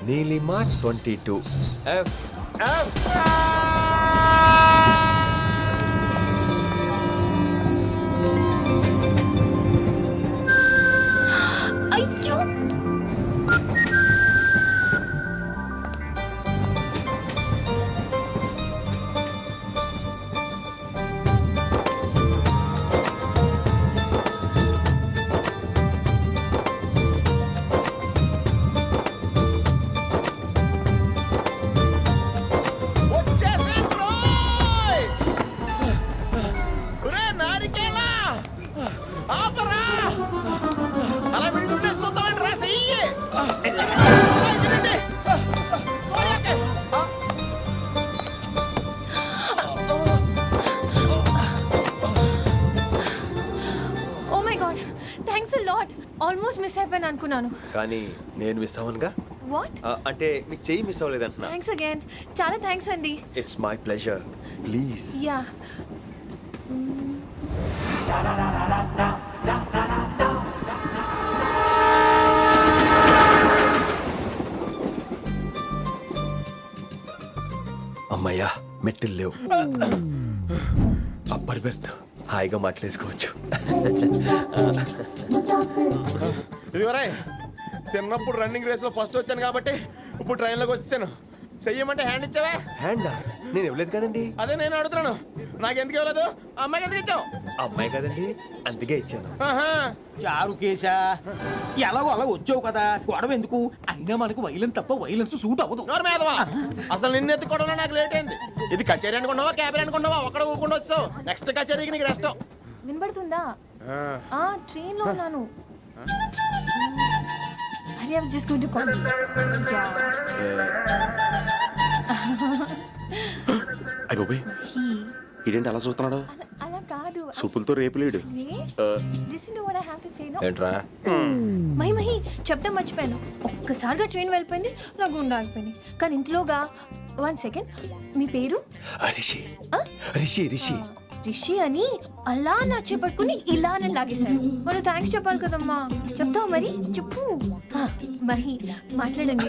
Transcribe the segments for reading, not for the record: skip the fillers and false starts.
Neelima 22 F. అయ్యో almost miss అయిపోయాను అనుకున్నాను కానీ నేను మిస్ అవ్వనుగా. వాట్ అంటే మీకు చెయ్యి మిస్ అవ్వలేదంటున్నా. థ్యాంక్స్ అగైన్, చాలా థ్యాంక్స్ అండి. It's my pleasure, please. Yeah అమ్మయ్యా మెట్టులు లేవు. అప్పర్ బెర్త్ హాయిగా మాట్లాడేసుకోవచ్చు. ఇదివరే చిన్నప్పుడు రన్నింగ్ రేస్ లో ఫస్ట్ వచ్చాను కాబట్టి ఇప్పుడు ట్రైన్ లోకి వచ్చాను. చెయ్యమంటే హ్యాండ్ ఇచ్చావే. హ్యాండా? నేను ఇవ్వలేదు కదండి. అదే నేను అడుగుతున్నాను, నాకెందుకు ఇవ్వలేదు? అమ్మాయికి ఎందుకు ఇచ్చావు? అమ్మాయి కదండి, అందుకే ఇచ్చాను. చారు కేశా, ఎలాగో అలా వచ్చావు కదా, గొడవ ఎందుకు? అయినా మనకు వైలెన్స్ తప్ప వైలెన్స్ సూట్ అవ్వదు. అసలు నిన్ను ఎత్తుకోవడం నాకు లేట్ అయింది. ఇది కచేరీ అనుకున్నావా, క్యాబిన్ అనుకున్నావా? ఒక్కడ ఊకుండా వచ్చావు. నెక్స్ట్ కచేరీకి నీకు రెస్ట్. వినబడుతుందా? ట్రైన్ లో ఉన్నాను. I was just going to call you. అయ్యో ఇదేంటి అలా చూస్తున్నాడు? అలా కాదు, సూపులతో రేపు లేడు. Listen to what I have to say, no? ఏంట్రా? మహి చెప్తా మర్చిపోయాను. ఒక్కసారిగా ట్రైన్ వెళ్ళిపోయింది, నా గుండె ఆగిపోయింది. కానీ ఇంట్లోగా 1 సెకండ్, మీ పేరు? రిషి. రిషి రిషి రిషి అని అలా నా చేపట్టుకుని ఇలానే లాగేశారు. మరి థ్యాంక్స్ చెప్పాలి కదమ్మా. చెప్తావు మరి? చెప్పు. మహి మాట్లాడండి.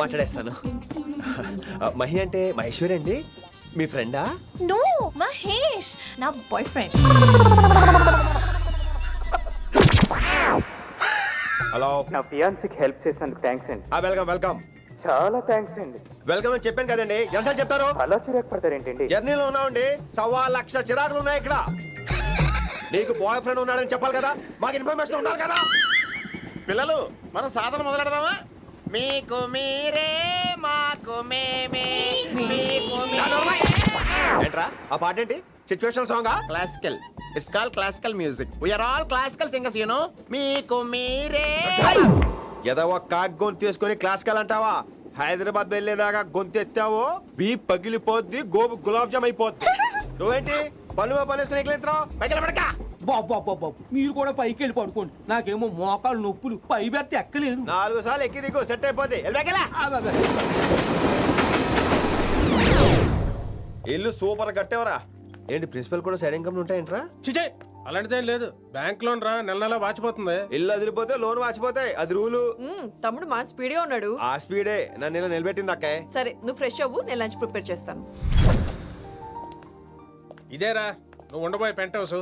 మాట్లాడేస్తాను. మహి అంటే మహేశ్వరి అండి, మీ ఫ్రెండా? నో, మహేష్ నా బాయ్ ఫ్రెండ్. హలో. నా ఫియాన్సీకి హెల్ప్ చేసినందుకు థ్యాంక్స్ అండి. Welcome welcome. చాలా థ్యాంక్స్ అండి. వెల్కమ్ అని చెప్పాను కదండి, ఎన్నిసార్లు చెప్తారు? అలా చిరాకు పడతారేంటండి? జర్నీలో ఉన్నామండి, 1,00,000 చిరాకులు ఉన్నాయి ఇక్కడ. నీకు బాయ్ ఫ్రెండ్ ఉన్నాడని చెప్పాలి కదా, మాకు ఇన్ఫర్మేషన్ ఉండాలి కదా. పిల్లలు, మనం సాధన మొదలెడదామా? మీకు మీరే, మాకు మేమే. ఏంట్రా ఆ పాట ఏంటి? సిచ్యువేషన్ సాంగా? Classical. It's call classical music. We are all classical singers, you know. మీకు మీరే. ఏదో ఒక కాక్ గొంతు తీసుకొని క్లాసికల్ అంటావా? హైదరాబాద్ వెళ్ళేదాకా గొంతు ఎత్తావో బీ పగిలిపోద్ది, గోబు గులాబ్ జామ్ అయిపోద్ది. నువ్వేంటి పనులు పనేసుకుని ఎక్కలేంటావు? పైకి పడక. బాబు మీరు కూడా పైకి వెళ్ళి పడుకోండి, నాకేమో మోకాలు నొప్పులు, పై బెర్త ఎక్కలేను. 4 సార్లు ఎక్కి దిగు, సెట్ అయిపోద్ది. ఇల్లు సూపర్ కట్టేవరా. ఏంటి ప్రిన్సిపల్ కూడా సైడ్ ఇన్కమ్ ఉంటాయంట్రా? చిచే అలాంటిదేం లేదు, బ్యాంక్ లోన్ రా, నెల నెల వాచిపోతుంది. ఇల్లు అదిరిపోతే లోన్ వాచిపోతాయి, అది రూలు. తమ్ముడు మా స్పీడ్గా ఉన్నాడు. ఆ స్పీడే నన్ను ఇలా నిలబెట్టింది అక్కాయ్. సరే నువ్వు ఫ్రెష్ అవ్వు, నేను లంచ్ ప్రిపేర్ చేస్తాను. ఇదేరా నువ్వు ఉండబోయే పెంట్ హౌస్,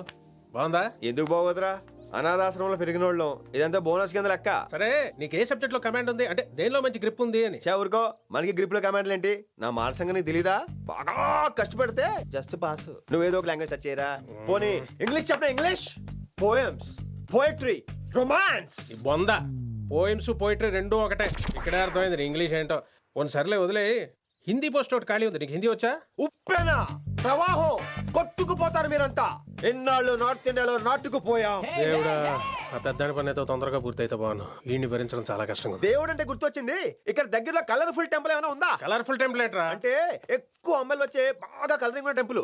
బాగుందా? ఎందుకు బాగోదురా, అనాథాశ్రమంలో పెరిగినోళ్ళం, ఇదంతా బోనస్ కింద లెక్క. సరే నీకు ఏ సబ్జెక్ట్ లో కమాండ్ ఉంది, అంటే దేనిలో మంచి గ్రిప్ ఉంది అని? ఊరుకో, మనకి గ్రిప్ లో కమాండ్లు ఏంటి? నా మాట సంగతి నీకు తెలీదా? బాగా కష్టపడితే జస్ట్ పాస్. నువ్వేదో ఒక లాంగ్వేజ్ సెర్చ్ చేయరా. పోనీ ఇంగ్లీష్ చెప్పిన ఇంగ్లీష్, పోయమ్స్, పోయట్రీ, రొమాన్స్. బొంద పోయిమ్స్ పోయిటరీ రెండూ ఒకటే. ఇక్కడే అర్థమైంది ఇంగ్లీష్ ఏంటో. కొన్ని సర్లే వదిలే, హిందీ పోస్ట్ ఒకటి ఖాళీ ఉంది, నీకు హిందీ వచ్చా? ఉప్పెనా ప్రవాహం కొట్టుకుపోతారు మీరంతా. ఎన్నాళ్ళు నార్త్ ఇండియాలో నాటుకుపోయాం. దేవుడా, ఆ పెద్దాని పని అయితే తొందరగా పూర్తయితే బాగున్నాను, వీడిని భరించడం చాలా కష్టంగా. దేవుడు అంటే గుర్తొచ్చింది, ఇక్కడ దగ్గరలో కలర్ఫుల్ టెంపుల్ ఏమైనా ఉందా? కలర్ఫుల్ టెంపుల్ ఏంట్రా? అంటే ఎక్కువ అమ్మాయిలు వచ్చే బాగా కలరింగ్ ఉన్న టెంపుల్.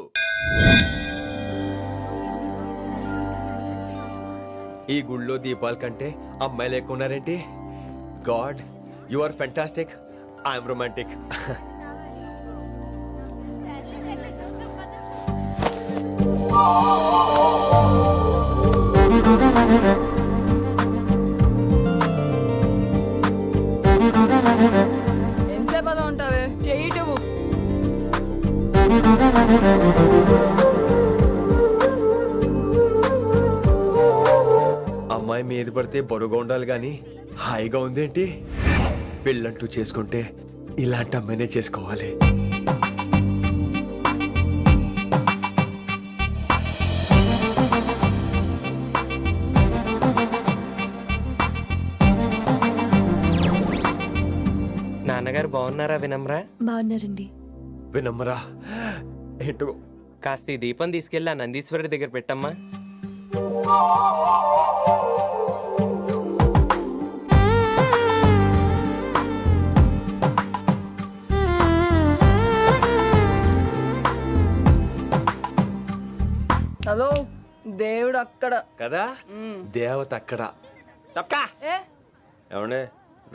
ఈ గుళ్ళో దీపాల కంటే అమ్మాయిలు ఎక్కువ ఉన్నారేంటి? God, you are fantastic, I'm romantic. అమ్మాయి మీద పడితే బరువుగా ఉండాలి గాని హాయిగా ఉందేంటి? పెళ్ళంటూ చేసుకుంటే ఇలాంటి అమ్మాయినే చేసుకోవాలి. నాన్నగారు బాగున్నారా వినమ్రా? బాగున్నారండి. వినమ్మరా ఏంటో కాస్త ఈ దీపం తీసుకెళ్ళి ఆ నందీశ్వరుడి దగ్గర పెట్టమ్మా. హలో, దేవుడు అక్కడ. కదా దేవత అక్కడ. తప్పకా ఏ ఏమండే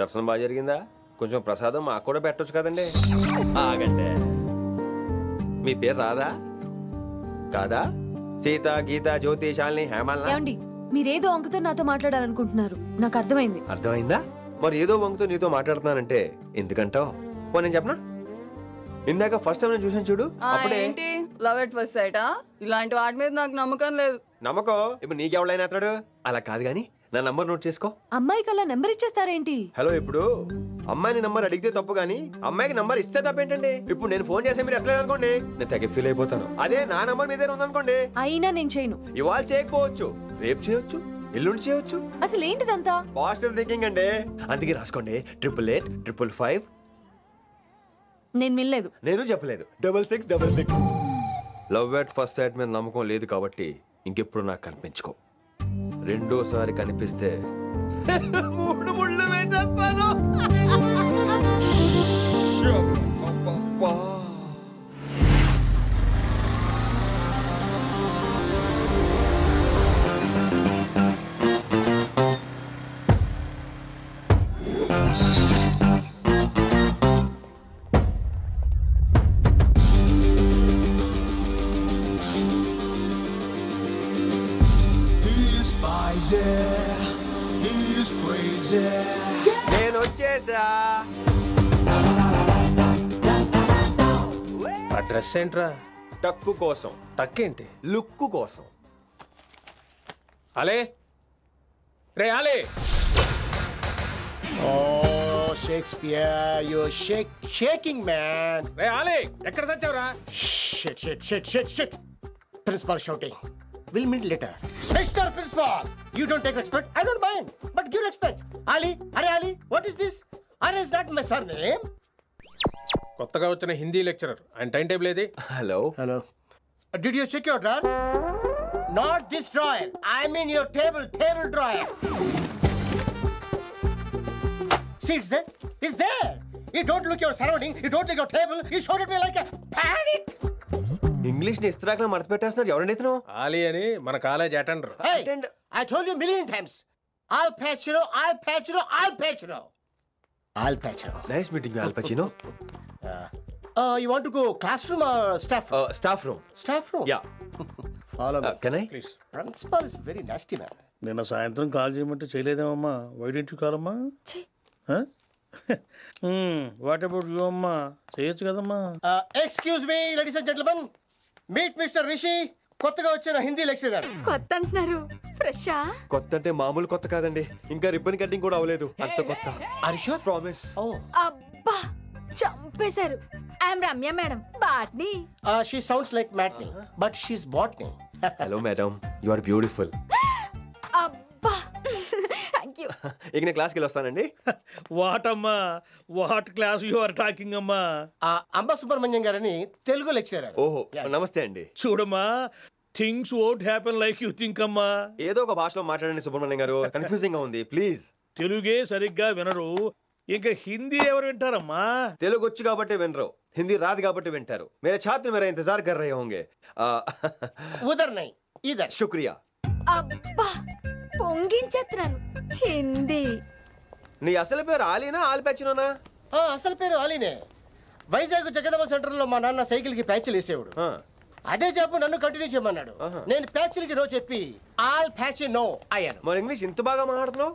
దర్శనం బాగా జరిగిందా? కొంచెం ప్రసాదం మాకు కూడా పెట్టొచ్చు కదండి. ఆగండి, మీ పేరు రాదా కాదా? సీత, గీత, జ్యోతి, శాలిని, హేమల్నా? ఏమండి, మీరేదో అంకుతో నాతో మాట్లాడాలనుకుంటున్నారు, నాకు అర్థమైంది. అర్థమైందా? మరి ఏదో వంగుతో నీతో మాట్లాడుతున్నానంటే ఎందుకంటావు? పో నేను చెప్పనా? ఇందాక ఫస్ట్ టైం నేను చూసాను చూడు, అప్పుడే ఏంటి లవ్ ఎట్ ఫస్ట్ సైటా? ఇలాంటి వాటి మీద నాకు నమ్మకం లేదు. నమ్మకం ఇప్పుడు నీకెవడైనా అతడు అలా కాదు గాని నా నంబర్ నోట్ చేసుకో. అమ్మాయికి అలా నెంబర్ ఇచ్చేస్తారేంటి? హలో, ఇప్పుడు అమ్మాయిని నంబర్ అడిగితే తప్పు గానీ అమ్మాయికి నంబర్ ఇస్తే తప్పేంటండి? ఇప్పుడు నేను ఫోన్ చేస్తే మీరు ఎట్లేదు అనుకోండి, నేను తెగ ఫీల్ అయిపోతాను. అదే నా నంబర్ మీద ఉందనుకోండి, అయినా నేను చేయను. ఇవాళ చేయకపోవచ్చు, రేపు చేయొచ్చు, ఎల్లుండి చేయొచ్చు. అసలు ఏంటిదంతా? పాజిటివ్ థింకింగ్ అండి. అందుకే రాసుకోండి 888-555. నేను వినలేదు. నేను చెప్పలేదు 6666. లవ్ ఎట్ ఫస్ట్ సైట్ మీద నమ్మకం లేదు కాబట్టి ఇంకెప్పుడు నాకు కనిపించుకో. రెండోసారి కనిపిస్తే 3 ముళ్ళు వేసేస్తాను. అబ్బబ్బా. నేను వచ్చేసా. ఆ డ్రెస్ ఏంట్రా? టక్కు కోసం, టక్కేంటి? లుక్కు కోసం. అలే రే అలే. Oh, Shakespeare, you're shaking, man. రే అలే, ఎక్కడ చచ్చావురా? Shit. Principal shouting. We'll meet later. Mr. Principal, you don't take respect. I don't mind, but give respect. Ali, Ali, what is this? Ali is not my surname. కొత్తగా వచ్చిన Hindi lecturer, ఆయన time table ఏది? Hello, Did you check your drawer? Not this drawer. I mean your table drawer. See, it's there. It's there. You don't look your surrounding. You don't look your table. You showed at me like a panic. English ని ఇస్త్రాకులో మడత పెట్టేస్తున్నాడు. ఎవరండి ఇతను? ఆలీ అని మన college attender. Hey, I told you a million times. I'll patch you. Nice meeting all పచినో. You want to go classroom or staff room? Staff room. Staff room? Yeah. Follow me. Can I? Please. Principal is very nasty man. నిన్న సాయంత్రం call చేయమంటే చేయలేదేమమ్మా? Why don't you call అమ్మా? What about you అమ్మా? చేయొచ్చు కదమ్మా. Excuse me, ladies and gentlemen. Meet Mr. Rishi, కొత్తగా వచ్చిన Hindi lecturer. కొత్త అంటున్నారు, ఫ్రెషా? కొత్త అంటే మామూలు కొత్త కాదండి, ఇంకా రిబ్బన్ కటింగ్ కూడా అవ్వలేదు, అంత కొత్త. Are you sure? ప్రామిస్. అబ్బా, చంపేశారు. I'm Ramya madam, botany. She sounds like Matney, but she's botany. Hello madam, you are beautiful. అబ్బా, థ్యాంక్ యూ. ఇక నేను క్లాస్కి వెళ్ళి వస్తానండి. వాట్ అమ్మా, what class you are talking అమ్మా? అంబ సుబ్రహ్మణ్యం గారని తెలుగు లెక్చరర్. ఓహో, నమస్తే అండి. చూడమ్మా, things won't happen like you think అమ్మా. ఏదో ఒక భాషలో మాట్లాడండి సుబ్రహ్మణ్యం గారు, కన్ఫ్యూజింగ్ గా ఉంది, ప్లీజ్. తెలుగే సరిగ్గా వినరు, ఇంకా హిందీ ఎవరు వింటారమ్మా? తెలుగు వచ్చు కాబట్టి వినరు, హిందీ రాదు కాబట్టి వింటారు. మేరే ఛాత్ర మేరా ఇంతజార్ కర్ రహే హోంగే. ఉదర్ నై ఇదర్. శుక్రియా. అబ్బా, పొంగించేస్తున్నాను. హిందీ. నీ అసలు పేరు ఆలీనా ఆల్పచ్చినోనా? అసలు పేరు ఆలీనే. వైజాగ్ జగదమ్మ సెంటర్ లో మా నాన్న సైకిల్ కి ప్యాచ్లు వేసేవాడు. అదే జాబ్ నన్ను కంటిన్యూ చేయమన్నాడు. నేను ప్యాచ్లకి నో చెప్పి ఆల్ ప్యాచ్ నో అయ్యాను. మరి ఇంగ్లీష్ ఇంత బాగా మాట్లాడుతున్నావు?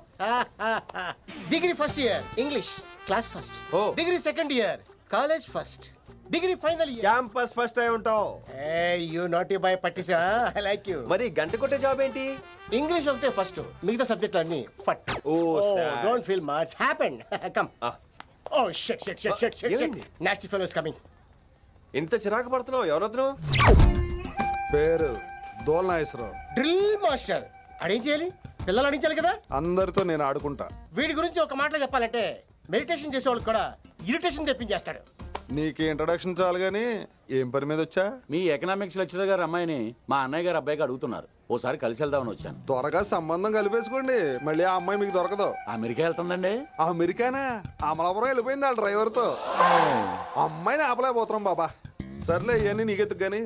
Degree first year English class first. Degree second year college first. Degree final year. Campus first అయి ఉంటావు. యూ నాట్ బాయ్ పట్టిసా. I like you. మరి గంట కొట్టే జాబ్ ఏంటి? ఇంగ్లీష్ ఒకటే ఫస్ట్, మిగతా సబ్జెక్ట్ అన్ని ఫట్. Don't feel much happened. Come. Oh shit shit shit shit shit. Nasty fellows coming. ఇంత చిరాకు పడుతున్నావు? ఎవరొద్దు? పేరు దోల్నాగేశ్వరరావు. Drill master. అడేం చేయాలి? పిల్లలు అడించాలి కదా. అందరితో నేను ఆడుకుంటా. వీడి గురించి ఒక మాటలో చెప్పాలంటే మెడిటేషన్ చేసే వాళ్ళకి కూడా ఇరిటేషన్ తెప్పించేస్తాడు. నీకు ఇంట్రడక్షన్ చాలు గానీ ఏం పని మీద వచ్చా? మీ ఎకనామిక్స్ లెక్చరర్ గారు అమ్మాయిని మా అన్నయ్య గారు అబ్బాయికి అడుగుతున్నారు. ఓసారి కలిసి వెళ్దామని వచ్చాను. త్వరగా సంబంధం కలిపేసుకోండి, మళ్ళీ ఆ అమ్మాయి మీకు దొరకదు. అమెరికా వెళ్తుందండి. అమెరికానా? అమలాపురం వెళ్ళిపోయింది వాళ్ళ డ్రైవర్ తో. అమ్మాయిని ఆపలేకపోతున్నాం బాబా. సర్లే ఇవన్నీ నీకెత్తుకు గాని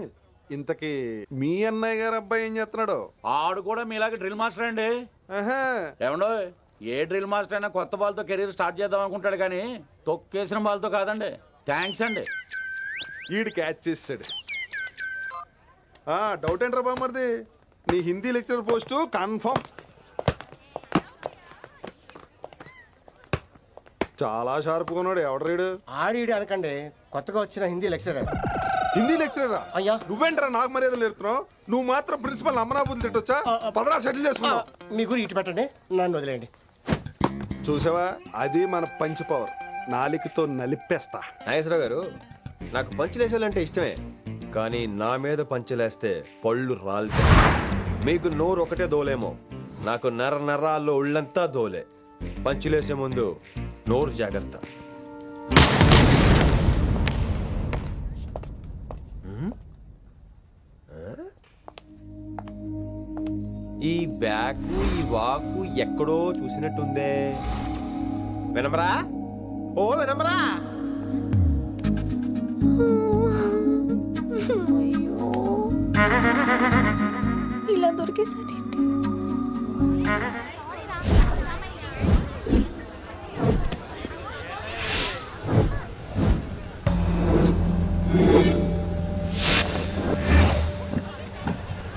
ఇంతకీ మీ అన్నయ్య గారు అబ్బాయి ఏం చేస్తున్నాడు? ఆడు కూడా మీలాగే డ్రిల్ మాస్టర్ అండి. ఏమండో ఏ డ్రిల్ మాస్టర్ అయినా కొత్త బాల్తో కెరీర్ స్టార్ట్ చేద్దాం అనుకుంటాడు కానీ తొక్కేసిన బాల్తో కాదండి. థ్యాంక్స్ అండి. ఈడు క్యాచ్ చేసాడు. డౌట్ ఏంట్రా బామ్మర్ది? నీ హిందీ లెక్చరర్ పోస్టు కన్ఫర్మ్. చాలా షార్ప్గా ఉన్నాడు. ఎవడరీడు? ఆడీడు అనకండి, కొత్తగా వచ్చిన హిందీ లెక్చరర్. హిందీ లెక్చరరా? అయ్యా నువ్వేంట్రా నాకు మర్యాదలు నేర్పుతున్నావు? నువ్వు మాత్రం ప్రిన్సిపల్ అమ్మనాబుద్ధి తిట్టొచ్చా? పదరా సెటిల్ చేసుకున్నావు. మీ గురి ఇటు పెట్టండి, నన్ను వదిలేయండి. చూసావా, అది మన పంచ్ పవర్. నాలికతో నలిపేస్తా. నాగేశ్వరరావు గారు, నాకు పంచులేసేవాళ్ళంటే ఇష్టమే, కానీ నా మీద పంచులేస్తే పళ్ళు రాలుతాయి. మీకు నోరు ఒకటే దోలేమో, నాకు నర నరాల్లో ఒళ్ళంతా దోలే. పంచులేసే ముందు నోరు జాగ్రత్త. ఈ బ్యాకు ఈ వాకు ఎక్కడో చూసినట్టుందే. వినమరా? ఓ వినమరా? ఇలా దొరికేసారేంటి?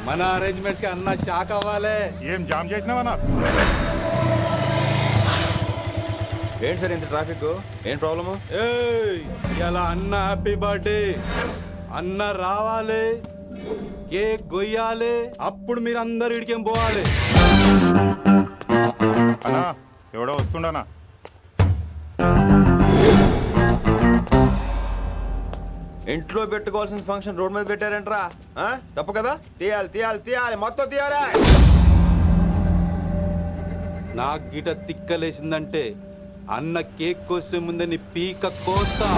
మన అరేంజ్మెంట్స్ కి అన్న షాక్ అవ్వాలి. ఏం జామ్ చేసినావా? ఏంటి సార్ ఇంత ట్రాఫిక్? ఏం ప్రాబ్లము? ఇలా అన్న హ్యాపీ బర్త్డే, అన్న రావాలి, కేక్ గొయ్యాలి, అప్పుడు మీరు అందరు ఇడికేం పోవాలి. అన్నా ఎవడో వస్తుండనా? ఇంట్లో పెట్టుకోవాల్సిన ఫంక్షన్ రోడ్ మీద పెట్టారంటరా? తప్పు కదా? తీయాలి తీయాలి తీయాలి, మొత్తం తీయాలి. నాకు గిట తిక్కలేసిందంటే అన్న కేక్ కోసే ముందే నీ పీక కోస్తా.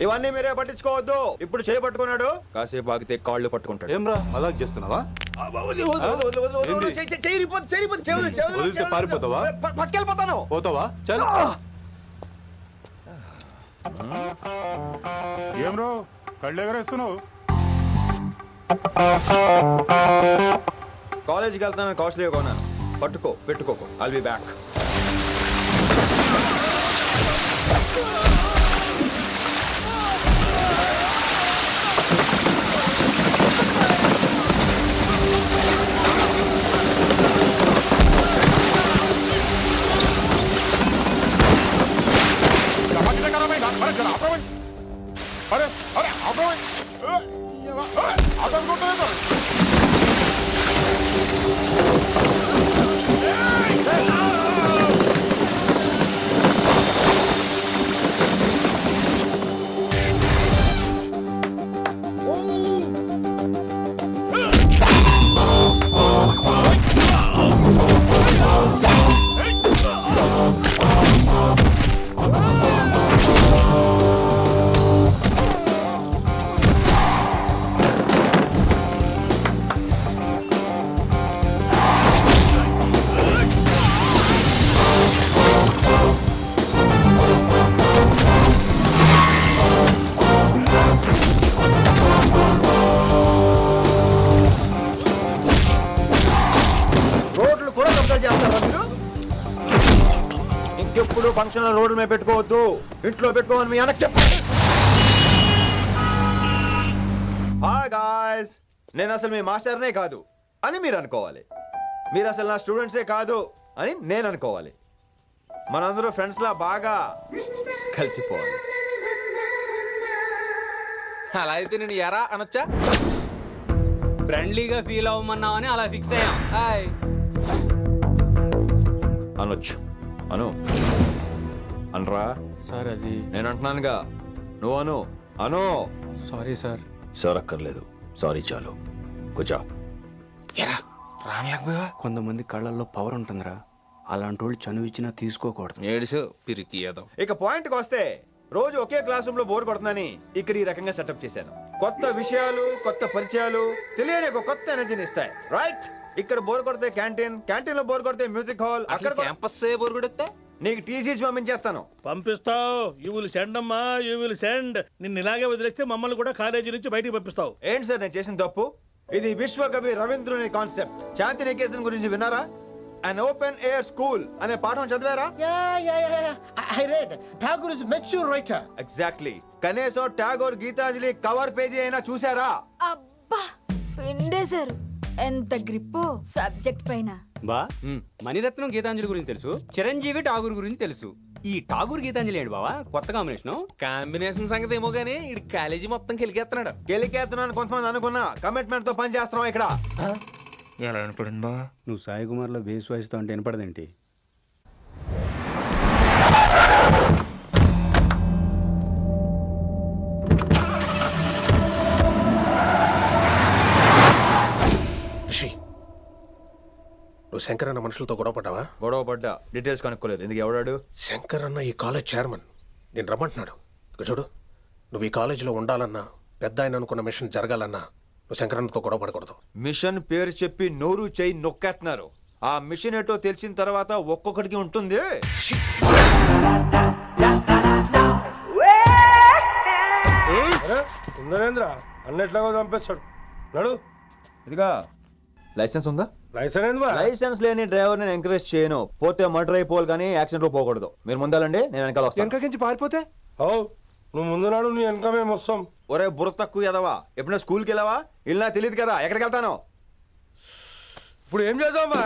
ఇవన్నీ మీరే పట్టించుకోవద్దు. ఇప్పుడు చేయి పట్టుకున్నాడు, కాసేపు ఆగితే కాళ్ళు పట్టుకుంటాడు. ఏమ్రా అలా చేస్తున్నావా? పారిపోతావా? పట్టుకెళ్ళిపోతాను. పోతావా? చల్. ఏమ్రో కళ్ళు ఎగరేస్తున్నావు? కాలేజీకి వెళ్తాను, కాస్ట్లీగా కొన్నాను. పట్టుకో, పెట్టుకోకు. I'll be back. ఇంకెప్పుడు ఫంక్షన్ రోడ్ల మీద పెట్టుకోవద్దు, ఇంట్లో పెట్టుకోమని మీ అన్నకి చెప్పండి. హాయ్ గాయ్స్, నేను అసలు మీ మాస్టర్నే కాదు, అని మీరు అనుకోవాలి. మీరు అసలు నా స్టూడెంట్సే కాదు అని నేను అనుకోవాలి. మనందరూ ఫ్రెండ్స్ లా బాగా కలిసిపోవాలి. అలా అయితే నేను ఎరా అనొచ్చా? ఫ్రెండ్లీగా ఫీల్ అవ్వమన్నావని అలా ఫిక్స్ అయ్యాం. హాయ్ అనొచ్చు. అను అనరా సార్. అది నేను అంటున్నానుగా, నువ్వు అను. అను. Sorry sir. సార్ అక్కర్లేదు, సారీ చాలు. కూర్చో. కొంతమంది కళ్ళల్లో పవర్ ఉంటుందిరా, అలాంటి వాళ్ళు చనువు ఇచ్చినా తీసుకోకూడదు. ఏడిసో పిరికి ఏదో. ఇక పాయింట్కి వస్తే, రోజు ఒకే క్లాస్ రూమ్ లో బోర్ కొడుతుందని ఇక్కడ ఈ రకంగా సెటప్ చేశాను. కొత్త విషయాలు, కొత్త పరిచయాలు తెలియని ఒక కొత్త ఎనర్జీని ఇస్తాయి. రైట్? ఇక్కడ బోర్ కొడితే క్యాంటీన్, క్యాంటీన్ లో బోర్ కొడితే మ్యూజిక్ హాల్, అక్కడ క్యాంపస్ బోర్ కొడితే నీకు టీసీస్ పంపించేస్తాను. పంపిస్తావు. యూ విల్ సెండ్ అమ్మా, యూ విల్ సెండ్. నిన్ను ఇలాగే వదిలేస్తే మమ్మల్ని కూడా కాలేజీ నుంచి బయటికి పంపిస్తావు. ఏంటి సార్ నేను చేసిన తప్పు? ఇది విశ్వకవి రవీంద్రుని కాన్సెప్ట్. శాంతి నికేతన్ గురించి విన్నారా? అన్ ఓపెన్ ఎయిర్ స్కూల్ అనే పాఠం చదివారా? I read. Tagore is a mature writer. Exactly. కనీసం టాగోర్ గీతాంజలి కవర్ పేజీ అయినా చూసారా? అబ్బా పిండేశారు. ఎంత గ్రిప్పు సబ్జెక్ట్ పైన. బా మణిరత్నం గీతాంజలి గురించి తెలుసు, చిరంజీవి ఠాగూర్ గురించి తెలుసు. ఈ ఠాగూర్ గీతాంజలి ఏంటి బావా కొత్త కాంబినేషన్ సంగతి ఏమో గానీ ఇడు కాలేజీ మొత్తం కెలికేస్తున్నాడు. గెలికేస్తున్నాను కొంతమంది అనుకున్నా, కమిట్మెంట్ తో పని చేస్తున్నాం ఇక్కడ. ఎలా వినపడింది బా? నువ్వు సాయి కుమార్ లో బేస్ వాయిస్ తో అంటే వినపడదేంటి? నువ్వు శంకర్ అన్న మనుషులతో గొడవ పడ్డావా? గొడవ పడ్డా, డీటెయిల్స్ కనుక్కోలేదు. ఎందుకు? ఎవడాడు? శంకర్ అన్న ఈ కాలేజ్ చైర్మన్. నేను రమ్మంటున్నాడు. ఇక చూడు, నువ్వు ఈ కాలేజీలో ఉండాలన్నా, పెద్ద ఆయన అనుకున్న మిషన్ జరగాలన్నా నువ్వు శంకర్ అన్నతో గొడవ పడకూడదు. మిషన్ పేరు చెప్పి నోరు చేయి నొక్కేస్తున్నారు. ఆ మిషన్ ఏటో తెలిసిన తర్వాత ఒక్కొక్కడికి ఉంటుంది. ఉందనేంద్ర అన్నట్లాగా చంపేస్తాడు. నడు. ఇదిగా లైసెన్స్ ఉందా? లైసెన్స్ లైసెన్స్ లేని డ్రైవర్ నేను ఎంకరేజ్ చేయను. పోతే మర్డర్ అయిపోవాలి కానీ యాక్సిడెంట్ లో పోకూడదు. మీరు ముందాలండి, నేను వెనకాల వస్తాను. వెనకకించి పారిపోతే నువ్వు ముందు నాడు నీ వెనక మేము వస్తాం. ఒరే బుర్ర తక్కువ ఎదవా, ఎప్పుడైనా స్కూల్కి వెళ్ళావా? ఇలా తెలియదు కదా ఎక్కడికి వెళ్తాను. ఇప్పుడు ఏం చేద్దామా?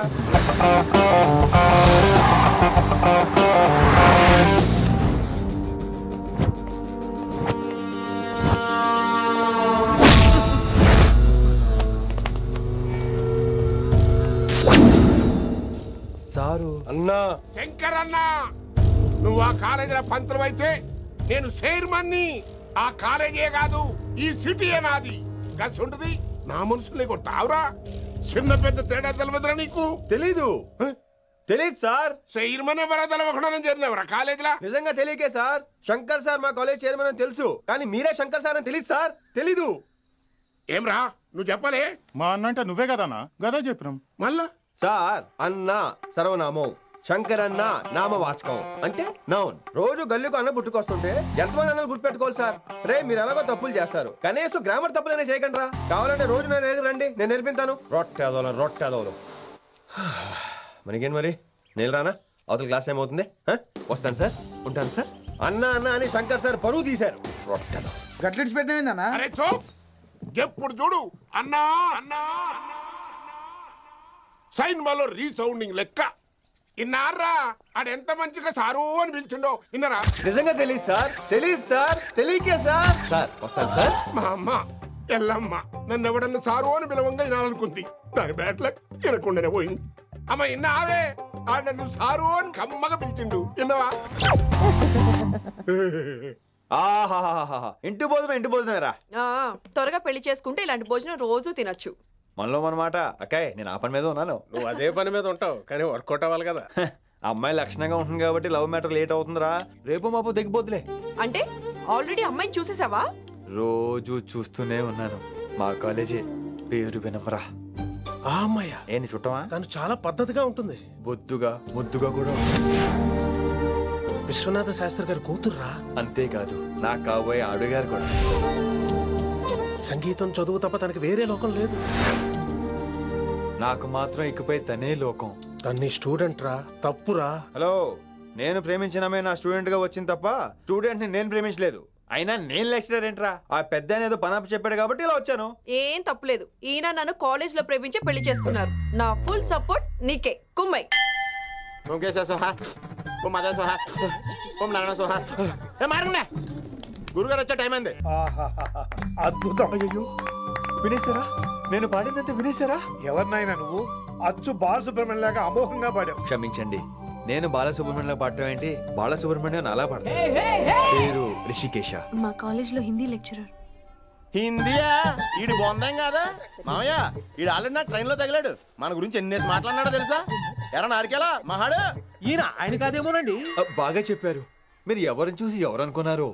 సారు అన్నా. శంకర్ అన్నా, నువ్వు ఆ కాలేజీలో పంతులు అయితే నేను చైర్మన్ని. ఆ కాలేజీ కాదు, ఈ సిటీయే నాది. గసి ఉంటుంది నా మనుషుల్ని కొడతావురా? చిన్న పెద్ద తేడా తెలవదురా నీకు? తెలీదు. తెలీదు సార్. చైర్మన్ ఎవరో తెలవకుండా చేరినవరా కాలేజీలో? నిజంగా తెలియకే సార్. శంకర్ సార్ మా కాలేజ్ చైర్మన్ అని తెలుసు, కానీ మీరే శంకర్ సార్ అని తెలియదు సార్. తెలీదు. ఏమ్రా నువ్వు చెప్పలే? మా అన్న అంటే నువ్వే కదన్నా? గదా చెప్పినాం. మళ్ళా సార్ అన్న సర్వనామం, శంకర్ అన్న నామవాచకం అంటే నౌన్. రోజు గల్లుకు అన్న పుట్టుకొస్తుంటే ఎంతమంది అన్నలు గుర్తుపెట్టుకోవాలి సార్? రే మీరు ఎలాగో తప్పులు చేస్తారు, కనీసం గ్రామర్ తప్పులైనా చేయకండి రా. కావాలంటే రోజు నా దగ్గర రండి, నేను నేర్పిస్తాను. రొట్టెదోలు మనకేంటి మరి? నేను రానా? అవతల క్లాస్ టైం అవుతుంది. వస్తాను సార్, ఉంటాను సార్. అన్న అన్న అని శంకర్ సార్ పరువు తీశారు. రొట్టెదో గట్లెట్స్ పెట్టినా? అరే చో, ఎప్పుడు చూడు అన్నా అన్నా. సైన్ మాలో రీసౌండింగ్ లెక్క. ఇన్నారా ఆడెంత మంచిగా సారు అని పిలిచిండో ఇన్నరా? నిజంగా తెలియదు సార్. తెలియదు సార్. తెలియకే సార్. సార్ వస్తాను సార్. మా అమ్మ ఎల్లమ్మ నన్ను ఎవడన్నా సారు అని పిలవంగా వినాలనుకుంది. దాని బ్యాట్ల వినకుండానే పోయింది. అమ్మ ఇన్నావే, ఆడ నన్ను సారు అని కమ్మగా పిలిచిండు. విన్నవా? ఆహాహాహా, ఇంటి భోజనం రా. త్వరగా పెళ్లి చేసుకుంటే ఇలాంటి భోజనం రోజు తినొచ్చు. మనలో మనమాట. అక్కాయ్ నేను ఆ పని మీద ఉన్నాను. నువ్వు అదే పని మీద ఉంటావు, కానీ వర్కౌట్ అవ్వాలి కదా. అమ్మాయి లక్షణంగా ఉంటుంది కాబట్టి లవ్ మ్యాటర్ లేట్ అవుతుందిరా. రేపు మాపు దిగిపోతులే. అంటే ఆల్రెడీ అమ్మాయిని చూసేసావా? రోజు చూస్తూనే ఉన్నాను. మా కాలేజీ పేరు వినమరా. ఆ అమ్మాయ ఏంటి చుట్టమా? తను చాలా పద్ధతిగా ఉంటుంది. బొద్దుగా ముద్దుగా కూడా. విశ్వనాథ శాస్త్రి గారి కూతుర్రా. అంతేకాదు నా కాబోయే ఆడుగారు కూడా. సంగీతం చదువు తప్ప తనకి వేరే లోకం లేదు. నాకు మాత్రం ఇకపై తనే లోకం. తన్ని స్టూడెంట్ రా. తప్పురా. హలో, నేను ప్రేమించిన అమ్మాయి నా స్టూడెంట్ గా వచ్చింది తప్ప స్టూడెంట్ ని నేను ప్రేమించలేదు. అయినా నేను లెక్చరర్ ఏంట్రా, ఆ పెద్ద ఏదో పనాపు చెప్పాడు కాబట్టి ఇలా వచ్చాను. ఏం తప్పులేదు. ఈయన నన్ను కాలేజ్ లో ప్రేమించి పెళ్లి చేసుకున్నారు. నా ఫుల్ సపోర్ట్ నీకే. కుమ్మై గురుగారు వచ్చే టైం అయింది. అద్భుతం. అయ్యో వినేశారా? నేను పాడినంత వినేశారా? ఎవరినైనా నువ్వు అచ్చు బాలసుబ్రహ్మణ్యం లాగా అమోఘంగా పాడావు. క్షమించండి, నేను బాలసుబ్రహ్మణ్యంలో పాడటం ఏంటి, బాలసుబ్రహ్మణ్యం అలా పాడతాను. పేరు రిషికేశ. మా కాలేజ్ లో హిందీ లెక్చరర్. హిందీయా? ఈడు బొందేం కాదా మామయ్య? ఈడు ఆల్రెడీ నా ట్రైన్ లో తగిలాడు. మన గురించి ఎన్నేసి మాట్లాడినాడో తెలుసా? ఎరా నారికేలా మహాడు. ఈయన ఆయన కాదేమోనండి. బాగా చెప్పారు. మీరు ఎవరిని చూసి ఎవరు అనుకున్నారు?